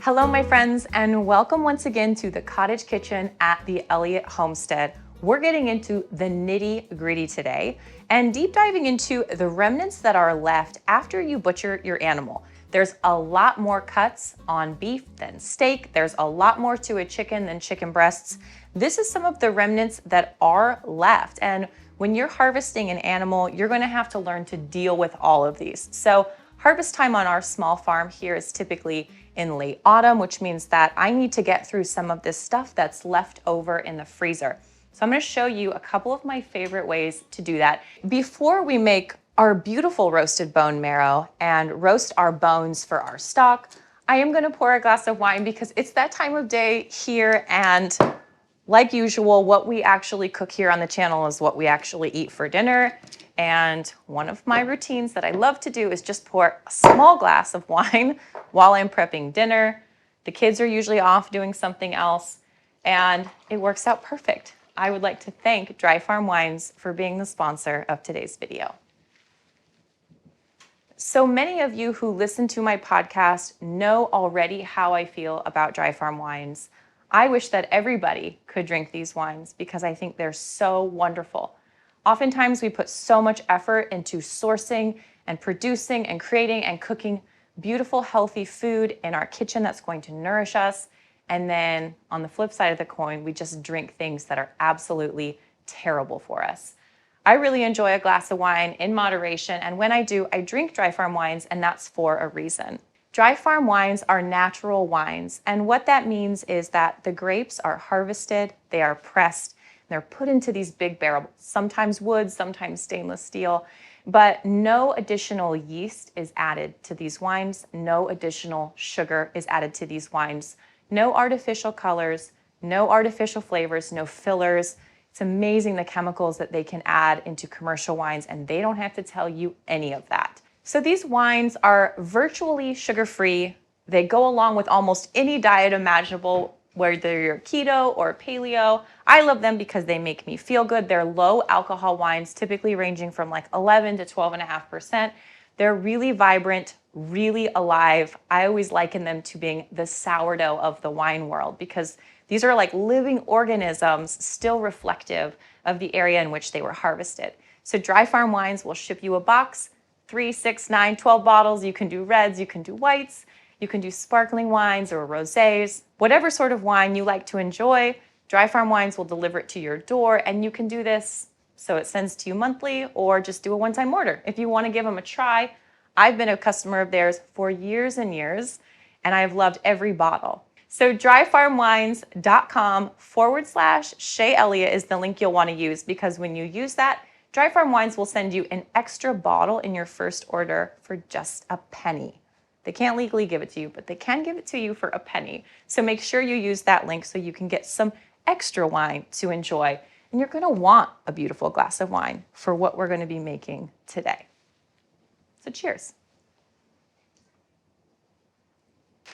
Hello, my friends, and welcome once again to the cottage kitchen at the Elliott homestead. We're getting into the nitty-gritty today and deep diving into the remnants that are left after you butcher your animal. There's a lot more cuts on beef than steak. There's a lot more to a chicken than chicken breasts. This is some of the remnants that are left. And when you're harvesting an animal, you're going to have to learn to deal with all of these. So harvest time on our small farm here is typically in late autumn, which means that I need to get through some of this stuff that's left over in the freezer. So I'm going to show you a couple of my favorite ways to do that. Before we make our beautiful roasted bone marrow and roast our bones for our stock, I am going to pour a glass of wine because it's that time of day here, and like usual, what we actually cook here on the channel is what we actually eat for dinner. And one of my routines that I love to do is just pour a small glass of wine while I'm prepping dinner. The kids are usually off doing something else, and it works out perfect. I would like to thank Dry Farm Wines for being the sponsor of today's video. So many of you who listen to my podcast know already how I feel about Dry Farm Wines. I wish that everybody could drink these wines because I think they're so wonderful. Oftentimes we put so much effort into sourcing and producing and creating and cooking beautiful, healthy food in our kitchen that's going to nourish us. And then on the flip side of the coin, we just drink things that are absolutely terrible for us. I really enjoy a glass of wine in moderation, and when I do, I drink Dry Farm wines, and that's for a reason. Dry Farm wines are natural wines, and what that means is that the grapes are harvested, they are pressed, they're put into these big barrels, sometimes wood, sometimes stainless steel, but no additional yeast is added to these wines, no additional sugar is added to these wines, no artificial colors, no artificial flavors, no fillers. It's amazing the chemicals that they can add into commercial wines, and they don't have to tell you any of that. So these wines are virtually sugar-free. They go along with almost any diet imaginable, whether you're keto or paleo. I love them because they make me feel good. They're low alcohol wines, typically ranging from like 11 to 12.5%. They're really vibrant, really alive. I always liken them to being the sourdough of the wine world because these are like living organisms still reflective of the area in which they were harvested. So Dry Farm Wines will ship you a box, 3, 6, 9, 12 bottles. You can do reds, you can do whites, you can do sparkling wines or rosés. Whatever sort of wine you like to enjoy, Dry Farm Wines will deliver it to your door, and you can do this so it sends to you monthly or just do a one-time order. If you want to give them a try, I've been a customer of theirs for years and years, and I've loved every bottle. So dryfarmwines.com/Shay Elliott is the link you'll want to use, because when you use that, Dry Farm Wines will send you an extra bottle in your first order for just a penny. They can't legally give it to you, but they can give it to you for a penny. So make sure you use that link so you can get some extra wine to enjoy. And you're going to want a beautiful glass of wine for what we're going to be making today. So cheers.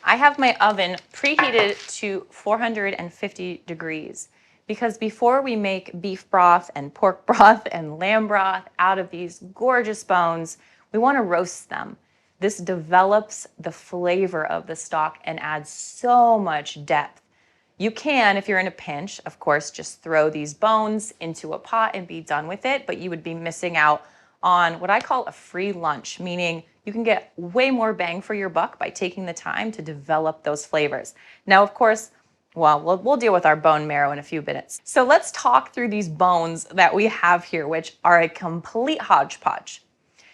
I have my oven preheated to 450 degrees because before we make beef broth and pork broth and lamb broth out of these gorgeous bones, we want to roast them. This develops the flavor of the stock and adds so much depth. You can, if you're in a pinch, of course, just throw these bones into a pot and be done with it, but you would be missing out on what I call a free lunch, meaning you can get way more bang for your buck by taking the time to develop those flavors. Now, of course, we'll deal with our bone marrow in a few minutes. So let's talk through these bones that we have here, which are a complete hodgepodge.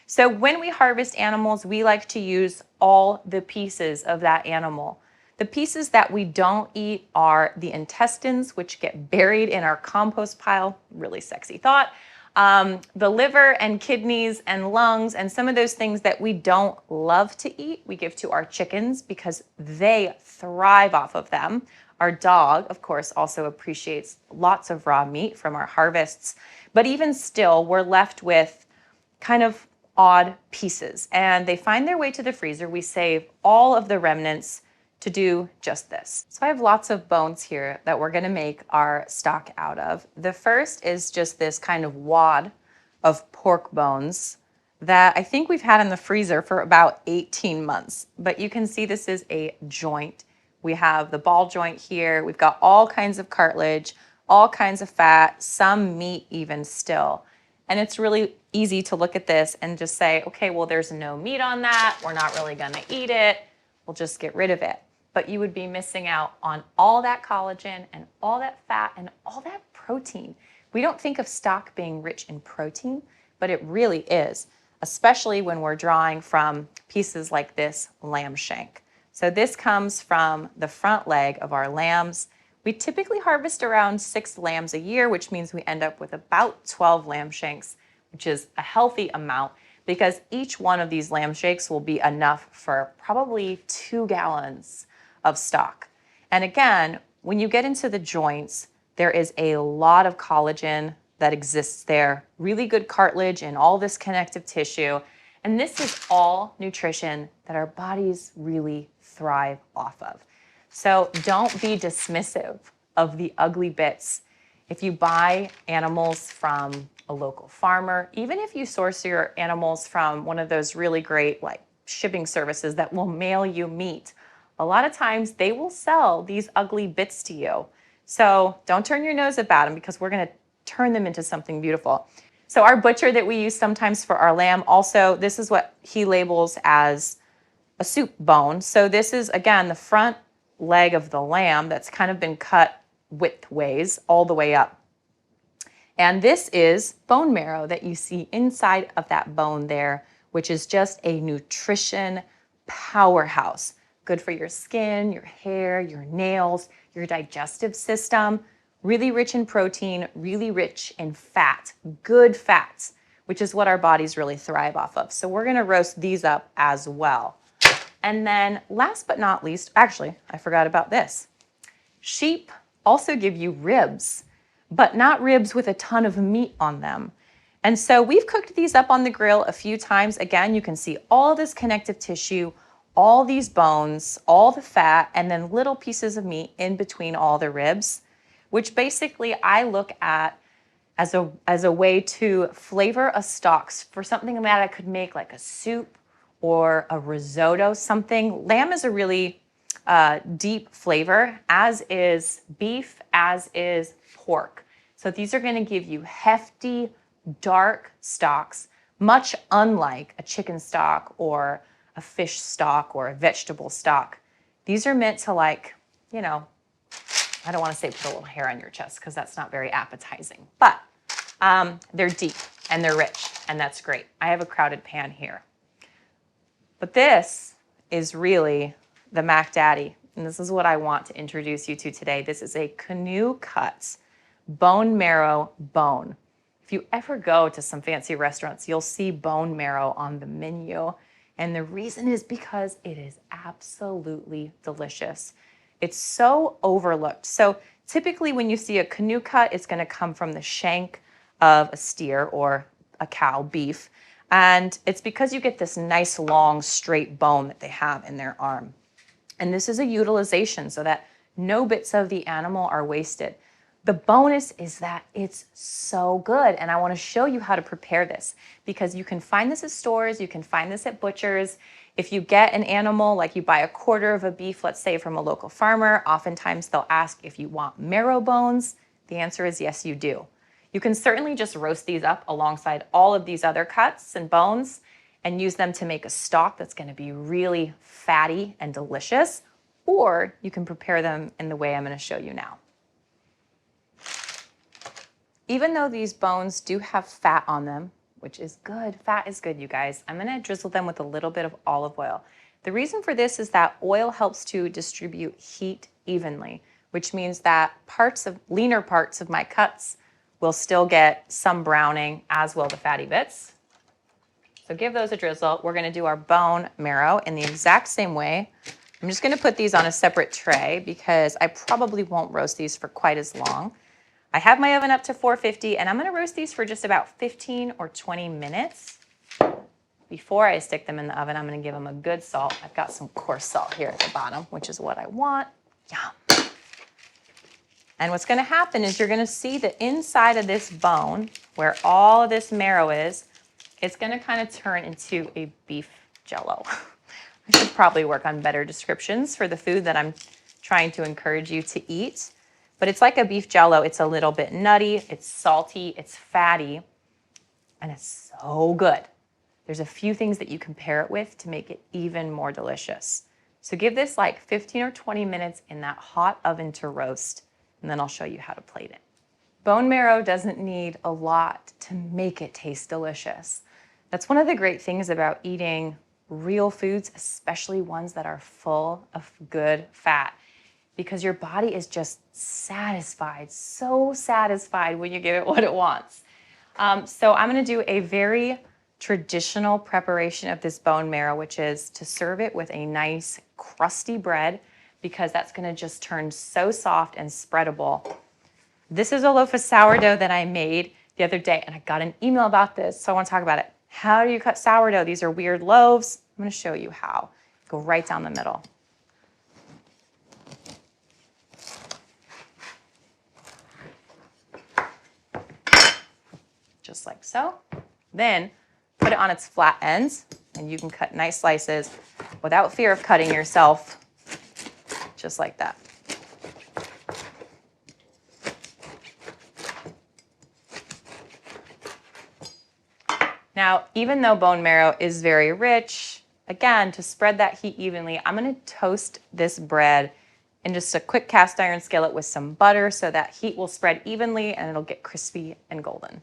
So when we harvest animals, we like to use all the pieces of that animal. The pieces that we don't eat are the intestines, which get buried in our compost pile. Really sexy thought. The liver and kidneys and lungs and some of those things that we don't love to eat, we give to our chickens because they thrive off of them. Our dog, of course, also appreciates lots of raw meat from our harvests. But even still, we're left with kind of odd pieces, and they find their way to the freezer. We save all of the remnants to do just this. So I have lots of bones here that we're gonna make our stock out of. The first is just this kind of wad of pork bones that I think we've had in the freezer for about 18 months. But you can see this is a joint We have the ball joint here. We've got all kinds of cartilage, all kinds of fat, some meat even still. And it's really easy to look at this and just say, okay, well, there's no meat on that. We're not really gonna eat it. We'll just get rid of it. But you would be missing out on all that collagen and all that fat and all that protein. We don't think of stock being rich in protein, but it really is, especially when we're drawing from pieces like this lamb shank. So this comes from the front leg of our lambs. We typically harvest around 6 lambs a year, which means we end up with about 12 lamb shanks, which is a healthy amount because each one of these lamb shanks will be enough for probably 2 gallons of stock. And again, when you get into the joints, there is a lot of collagen that exists there, really good cartilage and all this connective tissue. And this is all nutrition that our bodies really thrive off of. So don't be dismissive of the ugly bits. If you buy animals from a local farmer, even if you source your animals from one of those really great like shipping services that will mail you meat, a lot of times they will sell these ugly bits to you. So don't turn your nose up at them because we're gonna turn them into something beautiful. So our butcher that we use sometimes for our lamb also, this is what he labels as a soup bone. So this is, again, the front leg of the lamb that's kind of been cut widthways all the way up. And this is bone marrow that you see inside of that bone there, which is just a nutrition powerhouse. Good for your skin, your hair, your nails, your digestive system. Really rich in protein, really rich in fat, good fats, which is what our bodies really thrive off of. So we're gonna roast these up as well. And then last but not least, actually, I forgot about this. Sheep also give you ribs, but not ribs with a ton of meat on them. And so we've cooked these up on the grill a few times. Again, you can see all this connective tissue, all these bones, all the fat, and then little pieces of meat in between all the ribs, which basically I look at as a way to flavor a stock for something that I could make like a soup or a risotto, something. Lamb is a really deep flavor, as is beef, as is pork. So these are gonna give you hefty, dark stocks, much unlike a chicken stock or a fish stock or a vegetable stock. These are meant to, like, you know, I don't want to say put a little hair on your chest because that's not very appetizing, but they're deep and they're rich, and that's great. I have a crowded pan here. But this is really the Mac Daddy, and this is what I want to introduce you to today. This is a canoe cut bone marrow bone. If you ever go to some fancy restaurants, you'll see bone marrow on the menu. And the reason is because it is absolutely delicious. It's so overlooked. So typically when you see a canoe cut, it's gonna come from the shank of a steer or a cow, beef. And it's because you get this nice long straight bone that they have in their arm. And this is a utilization so that no bits of the animal are wasted. The bonus is that it's so good, and I want to show you how to prepare this because you can find this at stores, you can find this at butchers. If you get an animal, like you buy a quarter of a beef, let's say from a local farmer, oftentimes they'll ask if you want marrow bones. The answer is yes, you do. You can certainly just roast these up alongside all of these other cuts and bones and use them to make a stock that's going to be really fatty and delicious, or you can prepare them in the way I'm going to show you now. Even though these bones do have fat on them, which is good, fat is good, you guys, I'm gonna drizzle them with a little bit of olive oil. The reason for this is that oil helps to distribute heat evenly, which means that leaner parts of my cuts will still get some browning, as will the fatty bits. So give those a drizzle. We're gonna do our bone marrow in the exact same way. I'm just gonna put these on a separate tray because I probably won't roast these for quite as long. I have my oven up to 450, and I'm gonna roast these for just about 15 or 20 minutes. Before I stick them in the oven, I'm gonna give them a good salt. I've got some coarse salt here at the bottom, which is what I want. Yum. And what's gonna happen is you're gonna see the inside of this bone, where all of this marrow is, it's gonna kind of turn into a beef jello. I should probably work on better descriptions for the food that I'm trying to encourage you to eat. But it's like a beef jello. It's a little bit nutty, it's salty, it's fatty, and it's so good. There's a few things that you can pair it with to make it even more delicious. So give this like 15 or 20 minutes in that hot oven to roast, and then I'll show you how to plate it. Bone marrow doesn't need a lot to make it taste delicious. That's one of the great things about eating real foods, especially ones that are full of good fat, because your body is just satisfied, so satisfied when you give it what it wants. So I'm going to do a very traditional preparation of this bone marrow, which is to serve it with a nice crusty bread, because that's going to just turn so soft and spreadable. This is a loaf of sourdough that I made the other day, and I got an email about this, so I want to talk about it. How do you cut sourdough? These are weird loaves. I'm going to show you how. Go right down the middle. Just like so. Then put it on its flat ends, and you can cut nice slices without fear of cutting yourself, just like that. Now, even though bone marrow is very rich, again, to spread that heat evenly, I'm going to toast this bread in just a quick cast iron skillet with some butter so that heat will spread evenly and it'll get crispy and golden.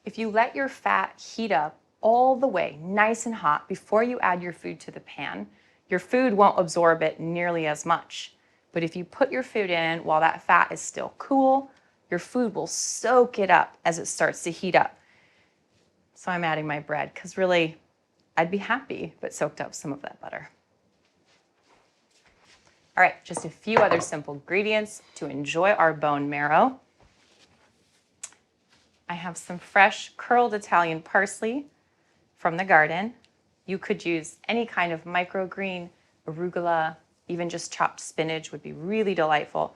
If you let your fat heat up all the way, nice and hot, before you add your food to the pan, your food won't absorb it nearly as much. But if you put your food in while that fat is still cool, your food will soak it up as it starts to heat up. So I'm adding my bread because really, I'd be happy if it soaked up some of that butter. All right, just a few other simple ingredients to enjoy our bone marrow. I have some fresh curled Italian parsley from the garden. You could use any kind of microgreen, arugula, even just chopped spinach would be really delightful.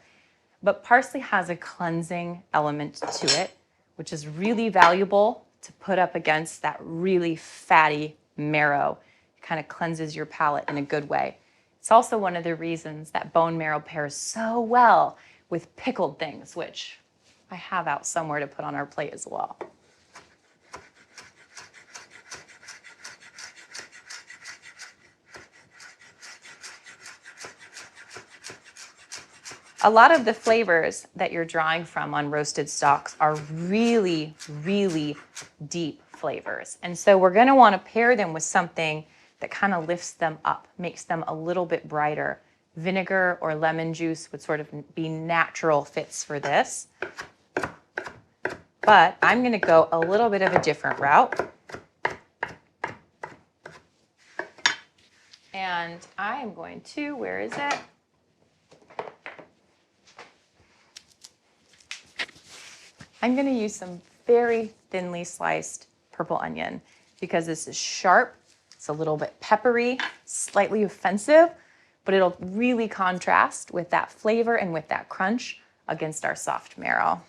But parsley has a cleansing element to it, which is really valuable to put up against that really fatty marrow. It kind of cleanses your palate in a good way. It's also one of the reasons that bone marrow pairs so well with pickled things, which I have out somewhere to put on our plate as well. A lot of the flavors that you're drawing from on roasted stocks are really, really deep flavors. And so we're going to want to pair them with something that kind of lifts them up, makes them a little bit brighter. Vinegar or lemon juice would sort of be natural fits for this. But I'm going to go a little bit of a different route. And I am going to, where is it? I'm going to use some very thinly sliced purple onion because this is sharp, it's a little bit peppery, slightly offensive, but it'll really contrast with that flavor and with that crunch against our soft marrow.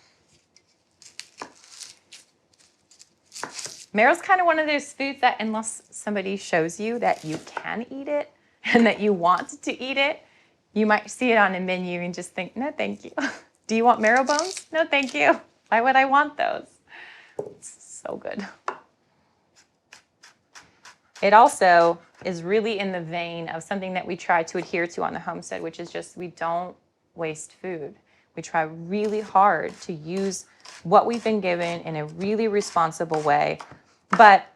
Marrow's kind of one of those foods that unless somebody shows you that you can eat it and that you want to eat it, you might see it on a menu and just think, no, thank you. Do you want marrow bones? No, thank you. Why would I want those? It's so good. It also is really in the vein of something that we try to adhere to on the homestead, which is just we don't waste food. We try really hard to use what we've been given in a really responsible way. But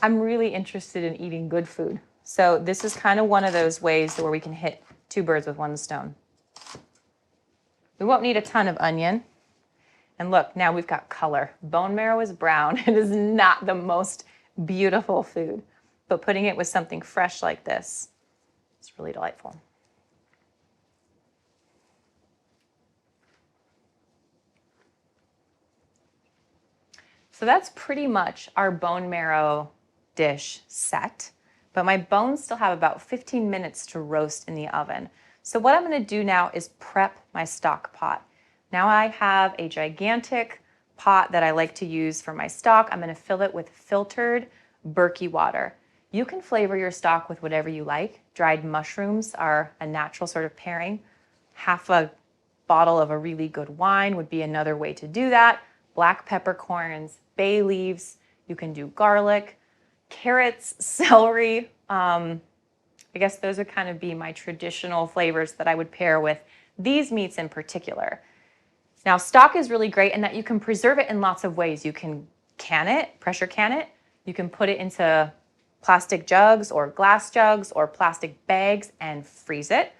I'm really interested in eating good food. So this is kind of one of those ways where we can hit two birds with one stone. We won't need a ton of onion. And look, now we've got color. Bone marrow is brown. It is not the most beautiful food, but putting it with something fresh like this is really delightful. So that's pretty much our bone marrow dish set. but my bones still have about 15 minutes to roast in the oven. So what I'm going to do now is prep my stock pot. Now I have a gigantic pot that I like to use for my stock. I'm going to fill it with filtered Berkey water. You can flavor your stock with whatever you like. Dried mushrooms are a natural sort of pairing. Half a bottle of a really good wine would be another way to do that. Black peppercorns, bay leaves. You can do garlic, carrots, celery. I guess those would kind of be my traditional flavors that I would pair with these meats in particular. Now, stock is really great in that you can preserve it in lots of ways. You can can it, pressure can it. You can put it into plastic jugs or glass jugs or plastic bags and freeze it.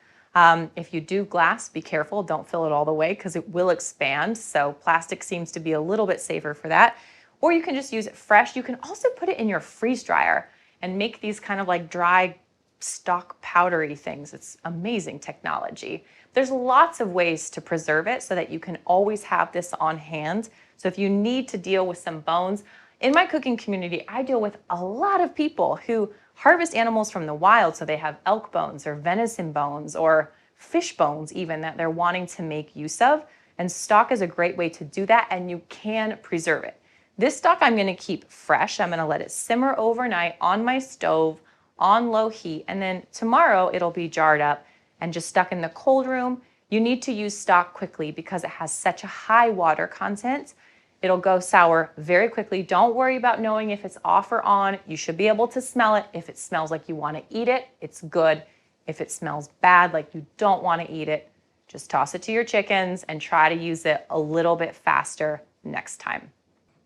If you do glass, be careful. Don't fill it all the way because it will expand. So plastic seems to be a little bit safer for that. Or you can just use it fresh. You can also put it in your freeze dryer and make these kind of like dry stock powdery things. It's amazing technology. There's lots of ways to preserve it so that you can always have this on hand. So if you need to deal with some bones, in my cooking community, I deal with a lot of people who harvest animals from the wild. So they have elk bones or venison bones or fish bones even that they're wanting to make use of. And stock is a great way to do that, and you can preserve it. This stock I'm going to keep fresh. I'm going to let it simmer overnight on my stove on low heat, and then tomorrow it'll be jarred up and just stuck in the cold room. You need to use stock quickly because it has such a high water content. It'll go sour very quickly. Don't worry about knowing if it's off or on. You should be able to smell it. If it smells like you want to eat it, it's good. If it smells bad, like you don't want to eat it, just toss it to your chickens and try to use it a little bit faster next time.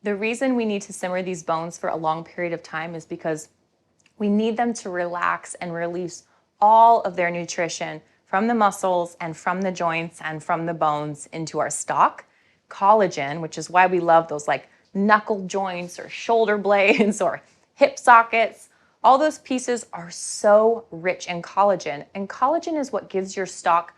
The reason we need to simmer these bones for a long period of time is because we need them to relax and release all of their nutrition from the muscles and from the joints and from the bones into our stock. Collagen, which is why we love those like knuckle joints or shoulder blades or hip sockets, all those pieces are so rich in collagen. And collagen is what gives your stock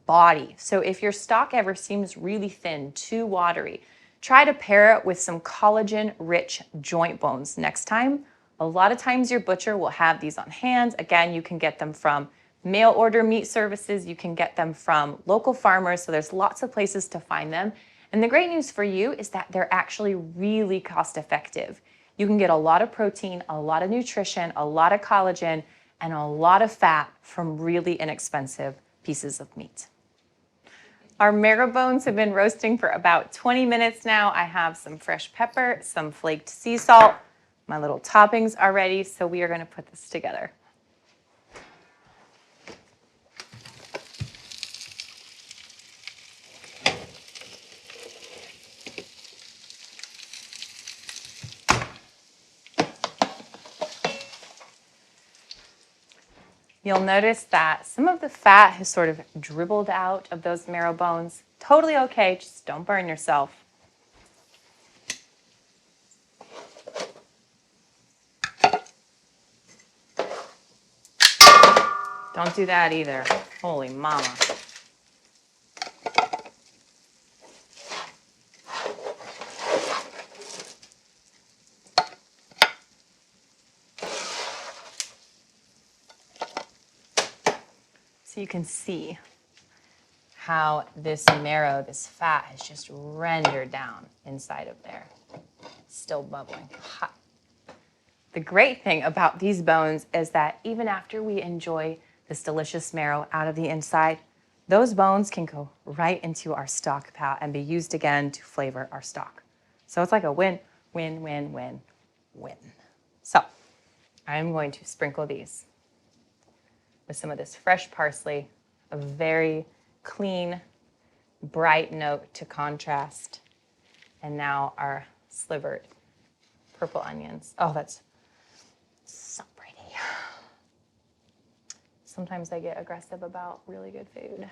body. So if your stock ever seems really thin, too watery, try to pair it with some collagen-rich joint bones next time. A lot of times your butcher will have these on hand. Again, you can get them from mail order meat services. You can get them from local farmers. So there's lots of places to find them. And the great news for you is that they're actually really cost effective. You can get a lot of protein, a lot of nutrition, a lot of collagen, and a lot of fat from really inexpensive pieces of meat. Our marrow bones have been roasting for about 20 minutes now. I have some fresh pepper, some flaked sea salt. My little toppings are ready, so we are going to put this together. You'll notice that some of the fat has sort of dribbled out of those marrow bones. Totally okay, just don't burn yourself. Don't do that either. Holy mama. So you can see how this marrow, this fat has just rendered down inside of there. Still bubbling hot. The great thing about these bones is that even after we enjoy this delicious marrow out of the inside, those bones can go right into our stock pot and be used again to flavor our stock. So it's like a win, win, win, win, win. So I'm going to sprinkle these with some of this fresh parsley, a very clean, bright note to contrast. And now our slivered purple onions. Oh, that's so pretty. Sometimes I get aggressive about really good food.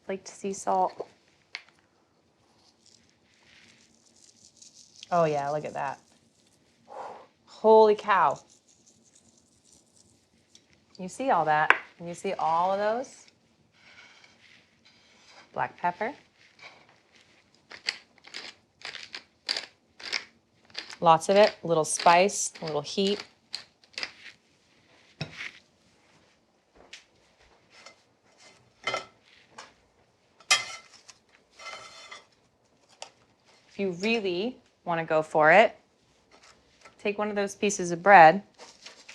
Flaked sea salt. Oh yeah, look at that. Holy cow. You see all that? Can you see all of those? Black pepper. Lots of it, a little spice, a little heat. If you really want to go for it, take one of those pieces of bread,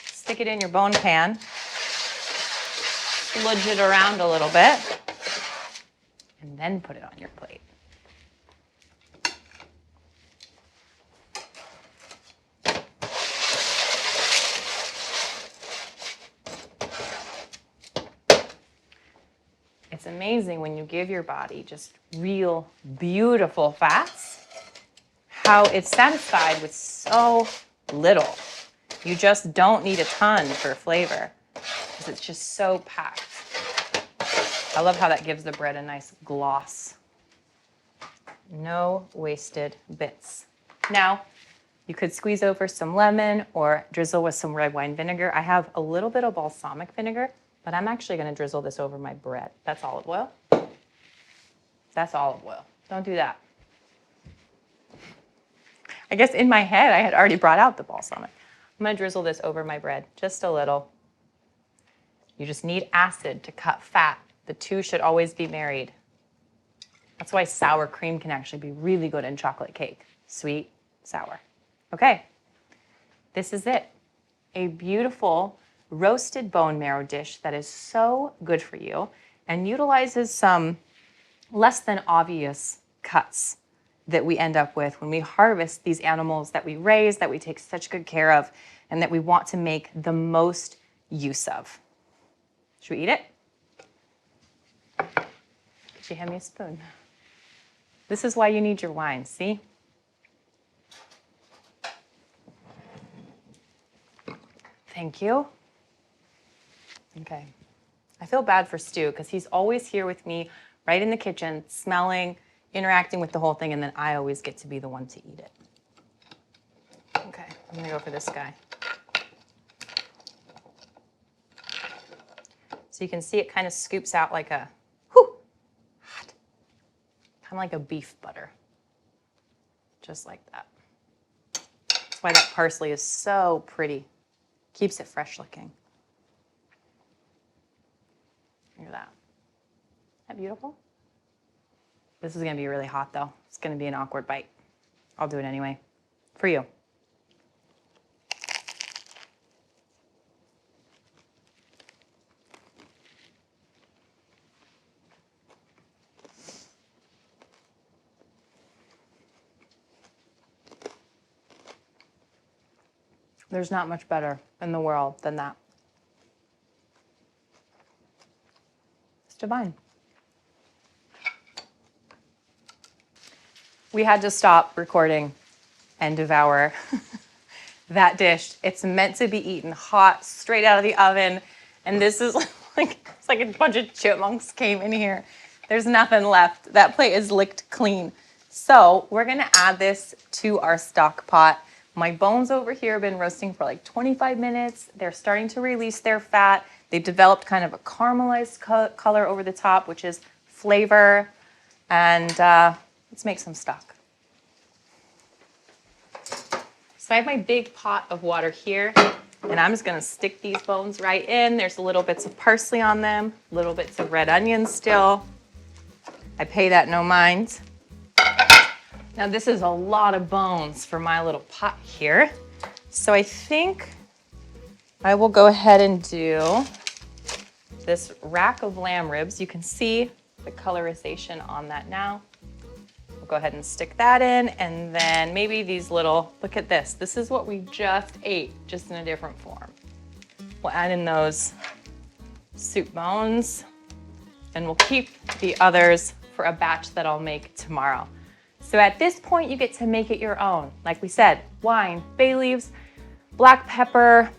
stick it in your bone pan, sludge it around a little bit, and then put it on your plate. It's amazing when you give your body just real, beautiful fats, how it's satisfied with so little. You just don't need a ton for flavor because it's just so packed. I love how that gives the bread a nice gloss. No wasted bits. Now, you could squeeze over some lemon or drizzle with some red wine vinegar. I have a little bit of balsamic vinegar, but I'm actually going to drizzle this over my bread. That's olive oil. That's olive oil. Don't do that. I guess in my head, I had already brought out the balsamic. I'm going to drizzle this over my bread, just a little. You just need acid to cut fat. The two should always be married. That's why sour cream can actually be really good in chocolate cake. Sweet, sour. Okay, this is it. A beautiful roasted bone marrow dish that is so good for you and utilizes some less than obvious cuts that we end up with when we harvest these animals that we raise, that we take such good care of, and that we want to make the most use of. Should we eat it? Could you hand me a spoon? This is why you need your wine, see? Thank you. Okay. I feel bad for Stu because he's always here with me right in the kitchen, smelling, interacting with the whole thing, and then I always get to be the one to eat it. Okay, I'm gonna go for this guy. So you can see it kind of scoops out like a, hot, kind of like a beef butter. Just like that. That's why that parsley is so pretty. Keeps it fresh looking. Look at that. Isn't that beautiful? This is gonna be really hot though. It's gonna be an awkward bite. I'll do it anyway, for you. There's not much better in the world than that. It's divine. We had to stop recording and devour that dish. It's meant to be eaten hot, straight out of the oven. And this is like, it's like a bunch of chipmunks came in here. There's nothing left. That plate is licked clean. So we're gonna add this to our stock pot. My bones over here have been roasting for like 25 minutes. They're starting to release their fat. They've developed kind of a caramelized color over the top, which is flavor. And let's make some stock. So I have my big pot of water here, and I'm just gonna stick these bones right in. There's little bits of parsley on them, little bits of red onion still. I pay that no mind. Now this is a lot of bones for my little pot here. So I think I will go ahead and do this rack of lamb ribs. You can see the colorization on that now. We'll go ahead and stick that in, and then maybe these little, look at this. This is what we just ate, just in a different form. We'll add in those soup bones, and we'll keep the others for a batch that I'll make tomorrow. So at this point, you get to make it your own. Like we said, wine, bay leaves, black pepper,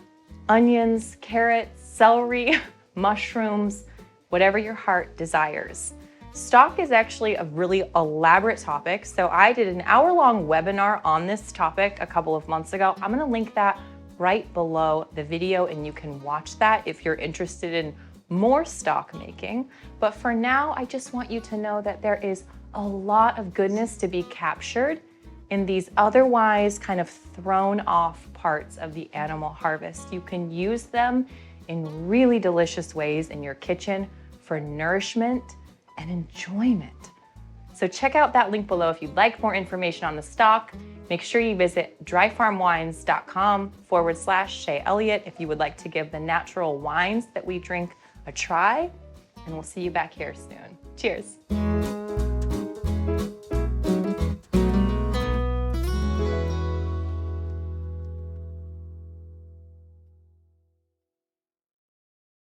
onions, carrots, celery, mushrooms, whatever your heart desires. Stock is actually a really elaborate topic. So I did an hour-long webinar on this topic a couple of months ago. I'm gonna link that right below the video, and you can watch that if you're interested in more stock making. But for now, I just want you to know that there is a lot of goodness to be captured in these otherwise kind of thrown off parts of the animal harvest. You can use them in really delicious ways in your kitchen for nourishment and enjoyment. So check out that link below if you'd like more information on the stock. Make sure you visit dryfarmwines.com/Shay Elliott if you would like to give the natural wines that we drink a try. And we'll see you back here soon. Cheers.